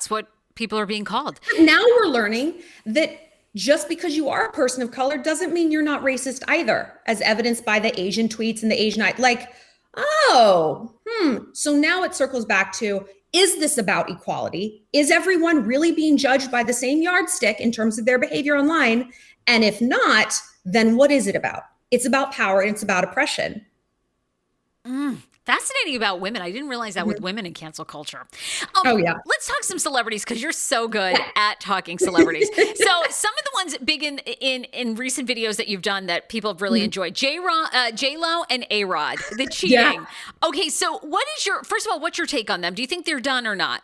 Speaker 1: what people are being called.
Speaker 2: Now we're learning that just because you are a person of color doesn't mean you're not racist either, as evidenced by the Asian tweets and the Asian, So now it circles back to, is this about equality? Is everyone really being judged by the same yardstick in terms of their behavior online? And if not, then what is it about? It's about power and it's about oppression.
Speaker 1: Fascinating about women. I didn't realize that with women in cancel culture.
Speaker 2: Oh, yeah.
Speaker 1: Let's talk some celebrities because you're so good at talking celebrities. So some of the ones big in recent videos that you've done that people have really enjoyed, J-Lo and A-Rod, the cheating. Yeah. Okay, so first of all, what's your take on them? Do you think they're done or not?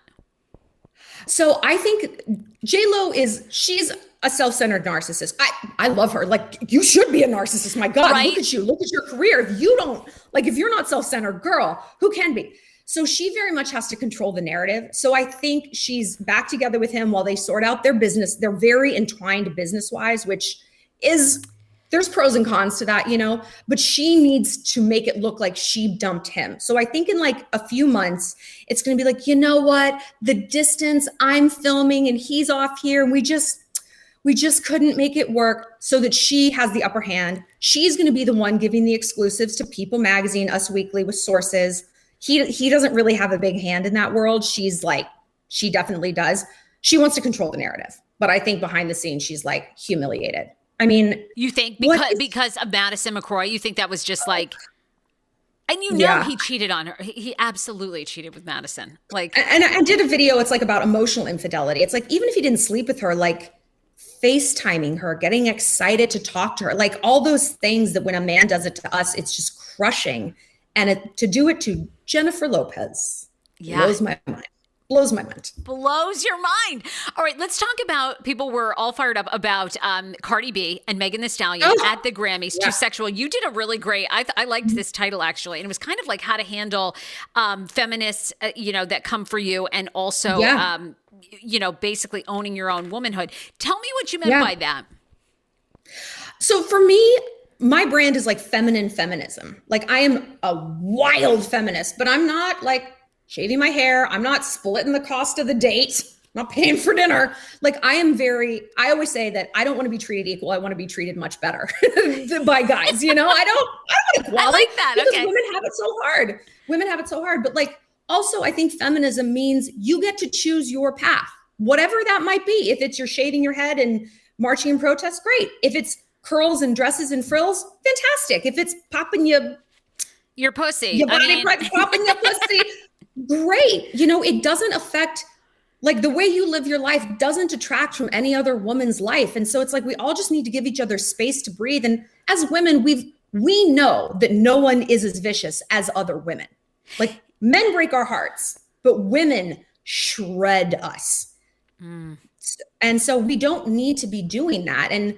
Speaker 2: So I think J-Lo she's a self-centered narcissist. I love her. Like, you should be a narcissist. My God, right? Look at you. Look at your career. If you're not self-centered, girl, who can be? So she very much has to control the narrative. So I think she's back together with him while they sort out their business. They're very entwined business-wise, which is, there's pros and cons to that, you know, but she needs to make it look like she dumped him. So I think in like a few months, it's going to be like, you know what, the distance, I'm filming and he's off here. And we just couldn't make it work, so that she has the upper hand. She's going to be the one giving the exclusives to People Magazine, Us Weekly, with sources. He doesn't really have a big hand in that world. She definitely does. She wants to control the narrative. But I think behind the scenes, she's like humiliated. I mean,
Speaker 1: you think because of Madison McCrory, you think that was just like, and he cheated on her. He absolutely cheated with Madison. Like,
Speaker 2: and I did a video. It's like about emotional infidelity. It's like, even if he didn't sleep with her, like FaceTiming her, getting excited to talk to her, like all those things that when a man does it to us, it's just crushing. And to do it to Jennifer Lopez blows my mind. blows my mind.
Speaker 1: Blows your mind. All right, let's talk about, people were all fired up about Cardi B and Megan Thee Stallion at the Grammys, Too Sexual. You did a really great, I liked this title actually, and it was kind of like how to handle feminists, that come for you, and also, basically owning your own womanhood. Tell me what you meant by that.
Speaker 2: So for me, my brand is like feminine feminism. Like I am a wild feminist, but I'm not like shaving my hair. I'm not splitting the cost of the date. I'm not paying for dinner. Like I always say that I don't want to be treated equal. I want to be treated much better by guys, I don't want equality.
Speaker 1: I like that.
Speaker 2: Because
Speaker 1: okay.
Speaker 2: women have it so hard. Women have it so hard. But like, also I think feminism means you get to choose your path, whatever that might be. If it's you're shaving your head and marching in protest, great. If it's curls and dresses and frills, fantastic. If it's popping
Speaker 1: your pussy,
Speaker 2: your body popping your pussy, great. It doesn't affect, like the way you live your life doesn't detract from any other woman's life. And so it's like, we all just need to give each other space to breathe. And as women, we know that no one is as vicious as other women. Like men break our hearts, but women shred us. And so we don't need to be doing that. And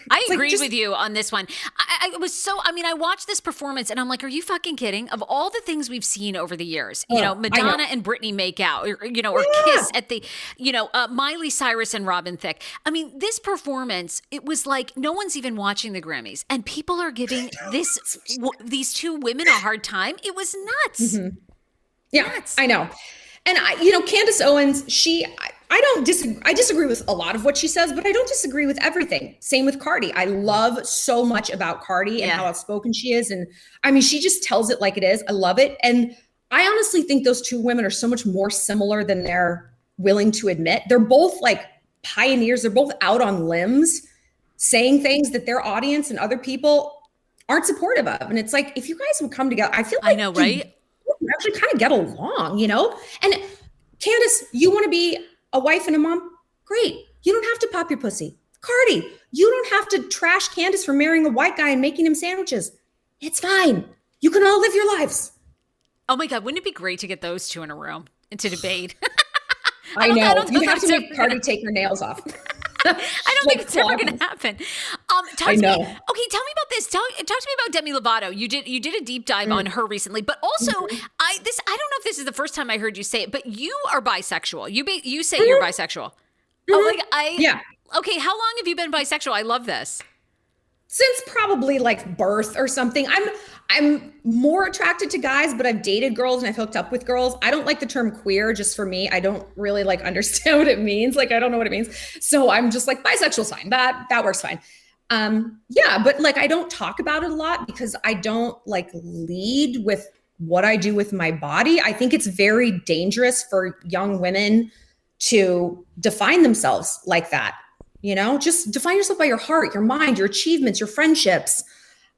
Speaker 1: I agree with you on this one. I watched this performance and I'm like, are you fucking kidding? Of all the things we've seen over the years, Madonna and Britney make out, or kiss at the, Miley Cyrus and Robin Thicke. I mean, this performance, it was like no one's even watching the Grammys and people are giving these two women a hard time. It was nuts.
Speaker 2: Mm-hmm. Yeah,
Speaker 1: nuts.
Speaker 2: I know. And Candace Owens, I disagree with a lot of what she says, but I don't disagree with everything. Same with Cardi. I love so much about Cardi and how outspoken she is. And I mean, she just tells it like it is. I love it. And I honestly think those two women are so much more similar than they're willing to admit. They're both like pioneers. They're both out on limbs saying things that their audience and other people aren't supportive of. And it's like, if you guys would come together, I feel like
Speaker 1: I know, right?
Speaker 2: You actually kind of get along, And Candace, you want to be a wife and a mom? Great. You don't have to pop your pussy. Cardi, you don't have to trash Candace for marrying a white guy and making him sandwiches. It's fine. You can all live your lives.
Speaker 1: Oh my God, wouldn't it be great to get those two in a room and to debate?
Speaker 2: I know. You have to make Cardi take her nails off.
Speaker 1: I don't think it's ever going to happen.
Speaker 2: I know.
Speaker 1: Tell me about this. Talk to me about Demi Lovato. You did a deep dive on her recently, but also I don't know if this is the first time I heard you say it, but you are bisexual. You say you're bisexual. Okay. How long have you been bisexual? I love this.
Speaker 2: Since probably like birth or something. I'm more attracted to guys, but I've dated girls and I've hooked up with girls. I don't like the term queer, just for me. I don't really like understand what it means. Like, I don't know what it means. So I'm just like, bisexual's fine. That works fine. But like, I don't talk about it a lot because I don't like lead with what I do with my body. I think it's very dangerous for young women to define themselves like that. Just define yourself by your heart, your mind, your achievements, your friendships,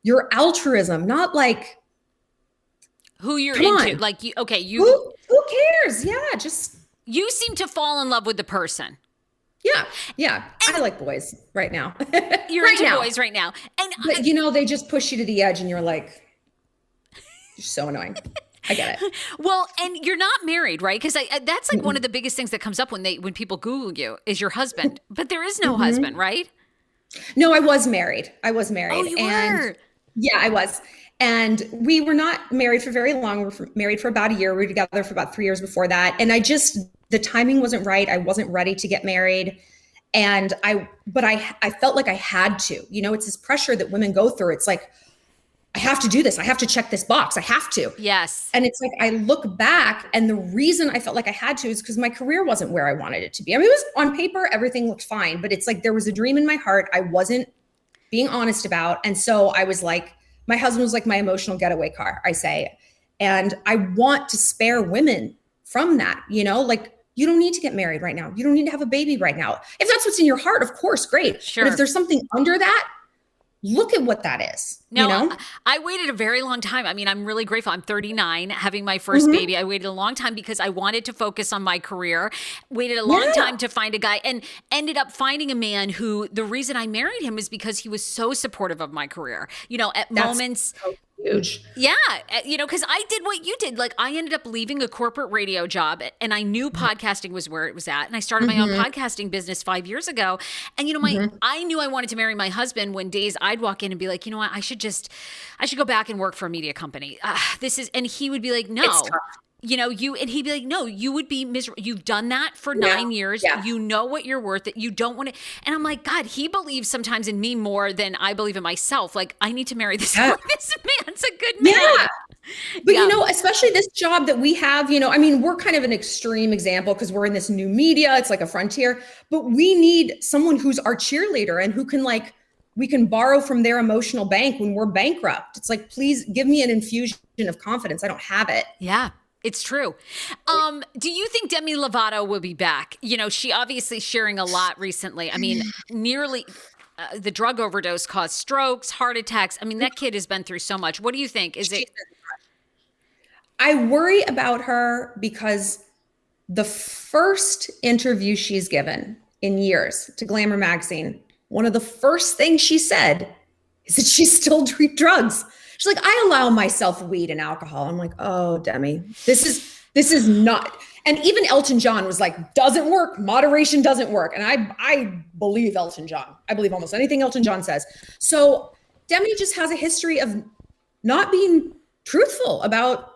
Speaker 2: your altruism, not like
Speaker 1: who you're into. On. Like, who
Speaker 2: cares? Yeah. Just,
Speaker 1: you seem to fall in love with the person.
Speaker 2: Yeah. I like boys right now.
Speaker 1: You're into boys right now.
Speaker 2: But they just push you to the edge and you're like, you're so annoying. I get it.
Speaker 1: Well, and you're not married, right? Because that's like one of the biggest things that comes up when people Google you is your husband. But there is no husband, right?
Speaker 2: No, I was married. Oh,
Speaker 1: you were?
Speaker 2: Yeah, I was. And we were not married for very long. We were married for about a year. We were together for about 3 years before that. And the timing wasn't right. I wasn't ready to get married. And I felt like I had to. It's this pressure that women go through. It's like, I have to do this. I have to check this box. I have to.
Speaker 1: Yes.
Speaker 2: And it's like, I look back and the reason I felt like I had to is because my career wasn't where I wanted it to be. I mean, it was on paper, everything looked fine, but it's like, there was a dream in my heart I wasn't being honest about. And so I was like, my husband was like my emotional getaway car, I say. And I want to spare women from that, like, you don't need to get married right now. You don't need to have a baby right now. If that's what's in your heart, of course, great.
Speaker 1: Sure.
Speaker 2: But if there's something under that, look at what that is.
Speaker 1: No, I waited a very long time. I mean, I'm really grateful. I'm 39, having my first baby. I waited a long time because I wanted to focus on my career, waited a long time to find a guy, and ended up finding a man who, the reason I married him is because he was so supportive of my career. At moments
Speaker 2: huge.
Speaker 1: Yeah, because I did what you did. Like, I ended up leaving a corporate radio job, and I knew podcasting was where it was at. And I started my own podcasting business 5 years ago. And I knew I wanted to marry my husband. When days I'd walk in and be like, you know what, I should go back and work for a media company. And he would be like, no.
Speaker 2: It's tough.
Speaker 1: And he'd be like, no, you would be miserable. You've done that for 9 years.
Speaker 2: Yeah.
Speaker 1: You know what you're worth, that you don't want to. And I'm like, God, he believes sometimes in me more than I believe in myself. Like, I need to marry this man. This man's a good man.
Speaker 2: Yeah. But, especially this job that we have, we're kind of an extreme example because we're in this new media. It's like a frontier, but we need someone who's our cheerleader and who can we can borrow from their emotional bank when we're bankrupt. It's like, please give me an infusion of confidence. I don't have it.
Speaker 1: Yeah. It's true. Do you think Demi Lovato will be back? She obviously sharing a lot recently. I mean, nearly the drug overdose caused strokes, heart attacks. I mean, that kid has been through so much. What do you think?
Speaker 2: I worry about her because the first interview she's given in years to Glamour magazine, one of the first things she said is that she still treats drugs. She's like, I allow myself weed and alcohol. I'm like, oh, Demi, this is not. And even Elton John was like, doesn't work. Moderation doesn't work. And I believe Elton John. I believe almost anything Elton John says. So Demi just has a history of not being truthful about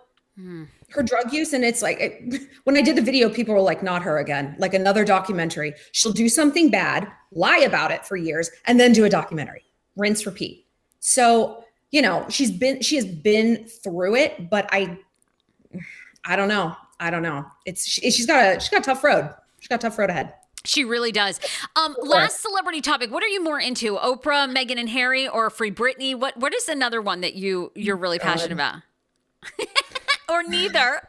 Speaker 2: her drug use. And it's like, when I did the video, people were like, not her again, like another documentary. She'll do something bad, lie about it for years, and then do a documentary, rinse, repeat. So she has been through it, but I don't know. She's got a tough road. She's got a tough road ahead.
Speaker 1: She really does. Last celebrity topic. What are you more into? Oprah, Meghan and Harry, or Free Britney? What is another one that you're really passionate about? Or neither?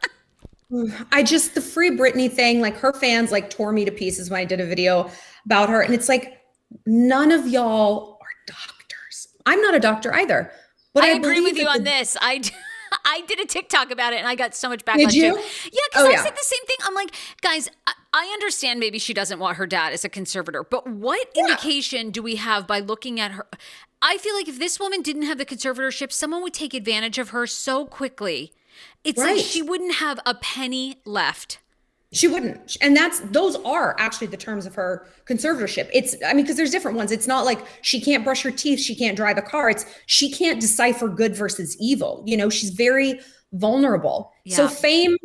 Speaker 2: The Free Britney thing, like her fans tore me to pieces when I did a video about her. And it's like, none of y'all are doctors. I'm not a doctor either. But
Speaker 1: I agree with you on this. I did a TikTok about it and I got so much backlash.
Speaker 2: Did you?
Speaker 1: Yeah, because I said the same thing. I'm like, guys, I understand maybe she doesn't want her dad as a conservator, but what indication do we have by looking at her? I feel like if this woman didn't have the conservatorship, someone would take advantage of her so quickly. It's like she wouldn't have a penny left.
Speaker 2: She wouldn't. And those are actually the terms of her conservatorship. Because there's different ones. It's not like she can't brush her teeth. She can't drive a car. It's she can't decipher good versus evil. She's very vulnerable. Yeah. So fame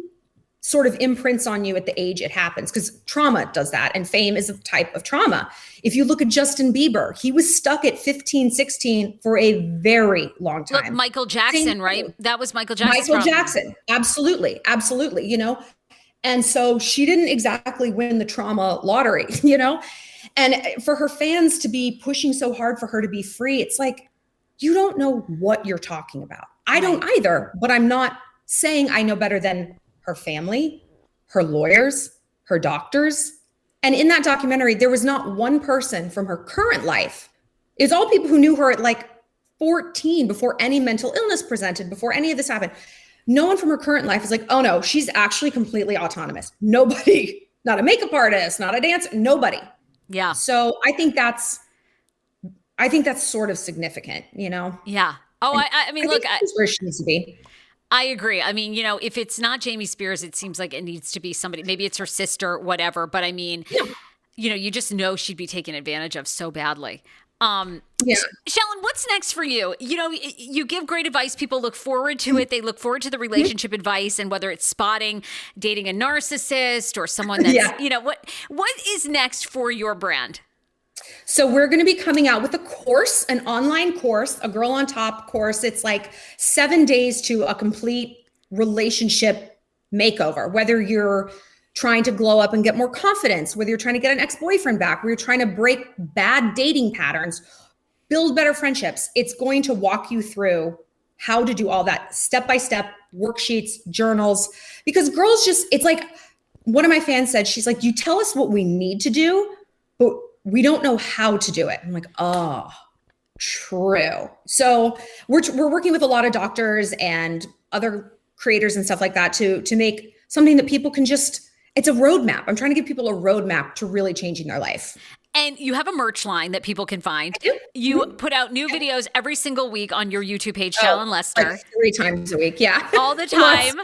Speaker 2: sort of imprints on you at the age it happens because trauma does that. And fame is a type of trauma. If you look at Justin Bieber, he was stuck at 15, 16 for a very long time.
Speaker 1: Look, Michael Jackson, right? That was Michael Jackson.
Speaker 2: Michael Jackson. Absolutely. Absolutely. And so she didn't exactly win the trauma lottery, and for her fans to be pushing so hard for her to be free, it's like, you don't know what you're talking about. I don't either, but I'm not saying I know better than her family, her lawyers, her doctors. And in that documentary, there was not one person from her current life. It's all people who knew her at 14 before any mental illness presented, before any of this happened. No one from her current life is like, oh no, she's actually completely autonomous. Nobody, not a makeup artist, not a dancer, nobody.
Speaker 1: Yeah.
Speaker 2: So I think that's sort of significant,
Speaker 1: Yeah. Oh, I mean, look,
Speaker 2: that's where she needs to be.
Speaker 1: I agree. I mean, if it's not Jamie Spears, it seems like it needs to be somebody, maybe it's her sister, whatever. But I mean, you just know she'd be taken advantage of so badly. Shallon, what's next for you? You give great advice. People look forward to it. They look forward to the relationship advice, and whether it's spotting, dating a narcissist or someone that's, what is next for your brand?
Speaker 2: So we're going to be coming out with a course, an online course, a Girl on Top course. It's 7 days to a complete relationship makeover, whether you're trying to glow up and get more confidence, whether you're trying to get an ex-boyfriend back, whether you're trying to break bad dating patterns, build better friendships. It's going to walk you through how to do all that step-by-step worksheets, journals, because girls it's like one of my fans said, she's like, you tell us what we need to do, but we don't know how to do it. I'm like, oh, true. So we're working with a lot of doctors and other creators and stuff like that to make something that people can it's a roadmap. I'm trying to give people a roadmap to really changing their life.
Speaker 1: And you have a merch line that people can find.
Speaker 2: I do.
Speaker 1: You put out new videos every single week on your YouTube page, Shallon Lester.
Speaker 2: Like 3 times a week, yeah.
Speaker 1: All the time.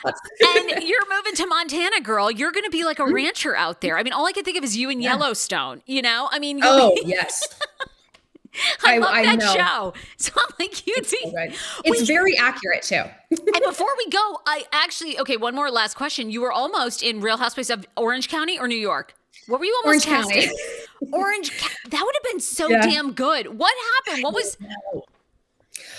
Speaker 2: Lots.
Speaker 1: And you're moving to Montana, girl. You're going to be like a rancher out there. I mean, all I can think of is you in Yellowstone, you know? I mean,
Speaker 2: yes.
Speaker 1: I love that
Speaker 2: know.
Speaker 1: show. So I'm like, you'd be.
Speaker 2: So good. It's very accurate too.
Speaker 1: And before we go, one more last question. You were almost in Real Housewives of Orange County or New York? What were you almost casting? That would have been so damn good. What happened? What was?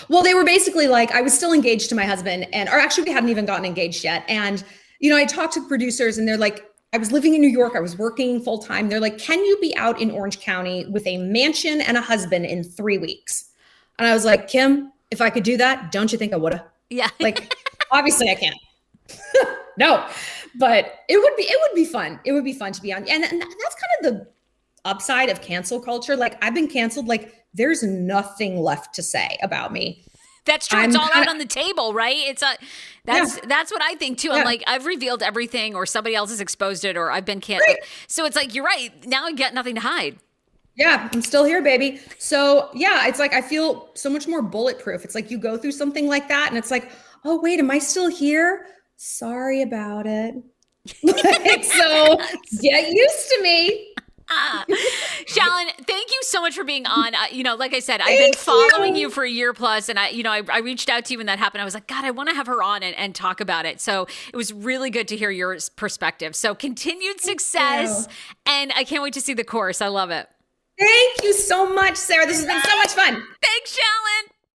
Speaker 2: Well, they were basically like, I was still engaged to my husband, or actually we hadn't even gotten engaged yet. And, I talked to producers and they're like, I was living in New York. I was working full time. They're like, can you be out in Orange County with a mansion and a husband in 3 weeks? And I was like, Kim, if I could do that, don't you think I would have?
Speaker 1: Yeah.
Speaker 2: Like, obviously I can't. No, but it would be fun. It would be fun to be on. And that's kind of the upside of cancel culture. Like, I've been canceled. Like, there's nothing left to say about me.
Speaker 1: That's true. It's all out on the table, right? That's what I think too. I'm like, I've revealed everything, or somebody else has exposed it, or I've been canceled. Right. So it's like, you're right. Now I got nothing to hide.
Speaker 2: Yeah, I'm still here, baby. So yeah, it's like, I feel so much more bulletproof. It's like you go through something like that and it's like, oh wait, am I still here? Sorry about it. Like, so get used to me.
Speaker 1: Shallon, thank you so much for being on. Like I said, I've been following you for a year plus, and I reached out to you when that happened. I was like, God, I want to have her on and talk about it. So it was really good to hear your perspective. So continued success, and I can't wait to see the course. I love it.
Speaker 2: Thank you so much, Sarah. This has been so much fun.
Speaker 1: Thanks, Shallon.